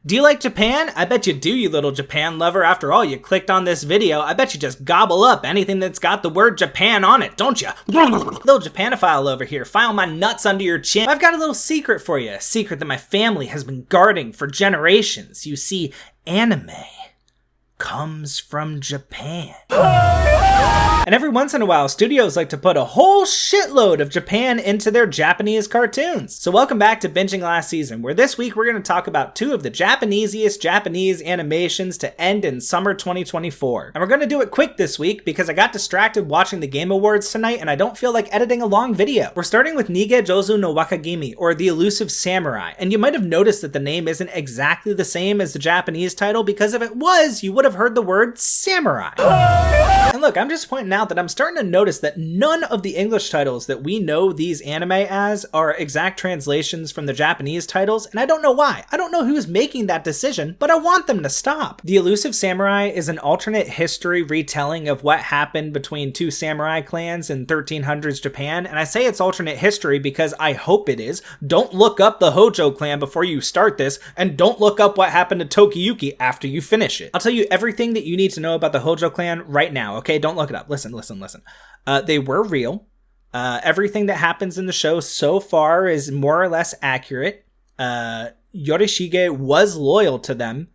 Do you like Japan? I bet you do, you little Japan lover. After all, you clicked on this video. I bet you just gobble up anything that's got the word Japan on it, don't you? Little Japanophile over here. File my nuts under your chin. I've got a little secret for you. A secret that my family has been guarding for generations. You see, anime comes from Japan. And every once in a while, studios like to put a whole shitload of Japan into their Japanese cartoons. So welcome back to Binging Last Season, where this week we're going to talk about two of the Japanesiest Japanese animations to end in summer 2024. And we're going to do it quick this week because I got distracted watching the Game Awards tonight and I don't feel like editing a long video. We're starting with Nige Jozu no Wakagimi, or The Elusive Samurai. And you might have noticed that the name isn't exactly the same as the Japanese title, because if it was, you would have heard the word samurai. And look, I'm just pointing out that I'm starting to notice that none of the English titles that we know these anime as are exact translations from the Japanese titles, and I don't know why. I don't know who's making that decision, but I want them to stop. The Elusive Samurai is an alternate history retelling of what happened between two samurai clans in 1300s Japan, and I say it's alternate history because I hope it is. Don't look up the Hojo clan before you start this, and don't look up what happened to Tokiyuki after you finish it. I'll tell you everything that you need to know about the Hojo clan right now, okay? Don't look it up. Listen. They were real. Everything that happens in the show so far is more or less accurate. Yorishige was loyal to them,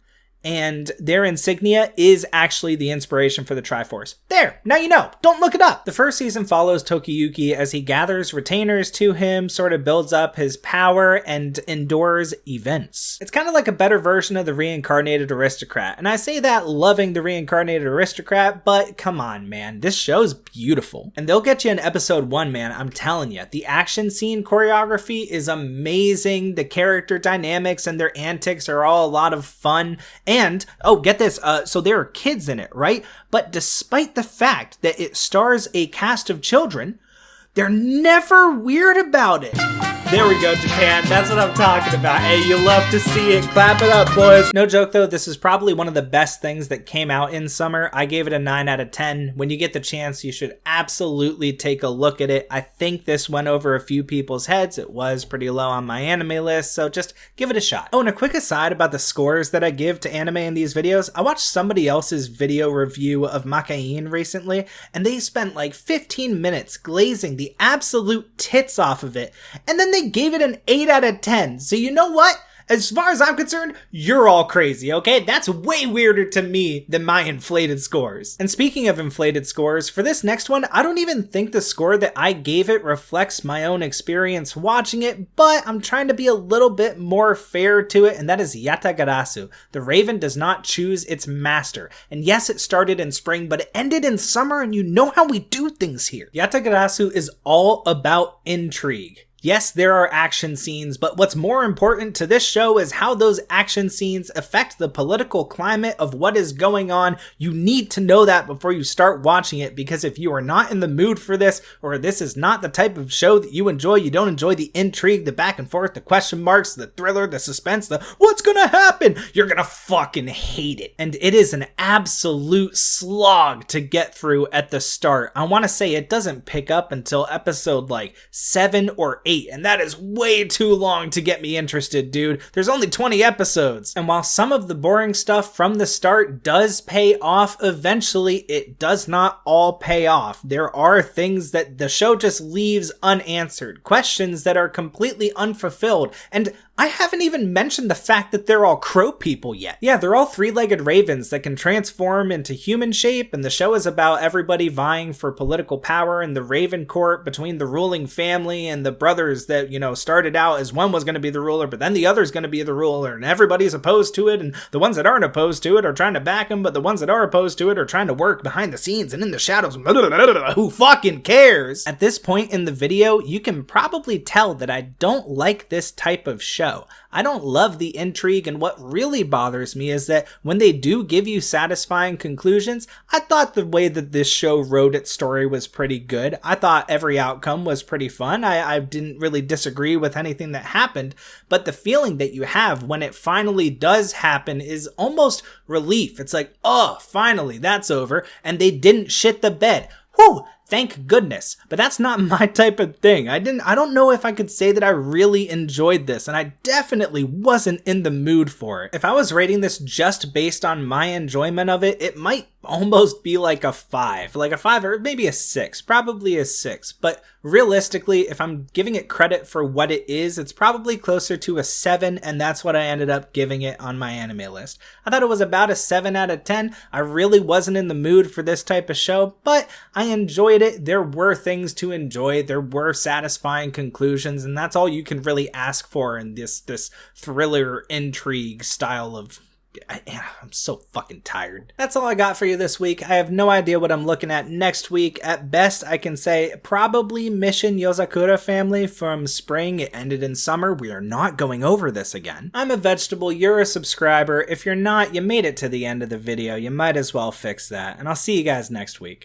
and their insignia is actually the inspiration for the Triforce. There, now you know. Don't look it up. The first season follows Tokiyuki as he gathers retainers to him, sort of builds up his power, and endures events. It's kind of like a better version of the reincarnated aristocrat. And I say that loving the reincarnated aristocrat, but come on, man. This show's beautiful. And they'll get you in episode 1, man. I'm telling you. The action scene choreography is amazing. The character dynamics and their antics are all a lot of fun. And, oh, get this, so there are kids in it, right? But despite the fact that it stars a cast of children, they're never weird about it. There we go, Japan. That's what I'm talking about. Hey, you love to see it. Clap it up, boys. No joke, though. This is probably one of the best things that came out in summer. I gave it a 9 out of 10. When you get the chance, you should absolutely take a look at it. I think this went over a few people's heads. It was pretty low on my anime list, so just give it a shot. Oh, and a quick aside about the scores that I give to anime in these videos. I watched somebody else's video review of Makeine recently, and they spent like 15 minutes glazing the absolute tits off of it, and then they gave it an 8 out of 10. So you know what? As far as I'm concerned, you're all crazy, okay? That's way weirder to me than my inflated scores. And speaking of inflated scores, for this next one, I don't even think the score that I gave it reflects my own experience watching it, but I'm trying to be a little bit more fair to it, and that is Yatagarasu. The Raven does not choose its master. And yes, it started in spring, but it ended in summer, and you know how we do things here. Yatagarasu is all about intrigue. Yes, there are action scenes, but what's more important to this show is how those action scenes affect the political climate of what is going on. You need to know that before you start watching it, because if you are not in the mood for this, or this is not the type of show that you enjoy, you don't enjoy the intrigue, the back and forth, the question marks, the thriller, the suspense, the what's gonna happen, you're gonna fucking hate it. And it is an absolute slog to get through at the start. I want to say it doesn't pick up until episode like 7 or 8. And that is way too long to get me interested, dude. There's only 20 episodes. And while some of the boring stuff from the start does pay off eventually, it does not all pay off. There are things that the show just leaves unanswered, questions that are completely unfulfilled, and I haven't even mentioned the fact that they're all crow people yet. Yeah, they're all three-legged ravens that can transform into human shape, and the show is about everybody vying for political power in the Raven Court between the ruling family and the brothers that, you know, started out as one was going to be the ruler, but then the other's going to be the ruler, and everybody's opposed to it, and the ones that aren't opposed to it are trying to back him, but the ones that are opposed to it are trying to work behind the scenes and in the shadows. Who fucking cares? At this point in the video, you can probably tell that I don't like this type of show. I don't love the intrigue, and what really bothers me is that when they do give you satisfying conclusions, I thought the way that this show wrote its story was pretty good. I thought every outcome was pretty fun. I didn't really disagree with anything that happened, but the feeling that you have when it finally does happen is almost relief. It's like, oh, finally, that's over, and they didn't shit the bed. Whew! Thank goodness. But that's not my type of thing. I don't know if I could say that I really enjoyed this, and I definitely wasn't in the mood for it. If I was rating this just based on my enjoyment of it, it might almost be like a 5. Like a 5 or maybe a 6. Probably a 6. But realistically, if I'm giving it credit for what it is, it's probably closer to a 7, and that's what I ended up giving it on my anime list. I thought it was about a 7 out of 10. I really wasn't in the mood for this type of show, but I enjoyed it. There were things to enjoy. There were satisfying conclusions, and that's all you can really ask for in this thriller intrigue style of... I'm so fucking tired. That's all I got for you this week. I have no idea what I'm looking at next week. At best, I can say probably Mission Yozakura Family from spring. It ended in summer. We are not going over this again. I'm a vegetable. You're a subscriber. If you're not, you made it to the end of the video. You might as well fix that. And I'll see you guys next week.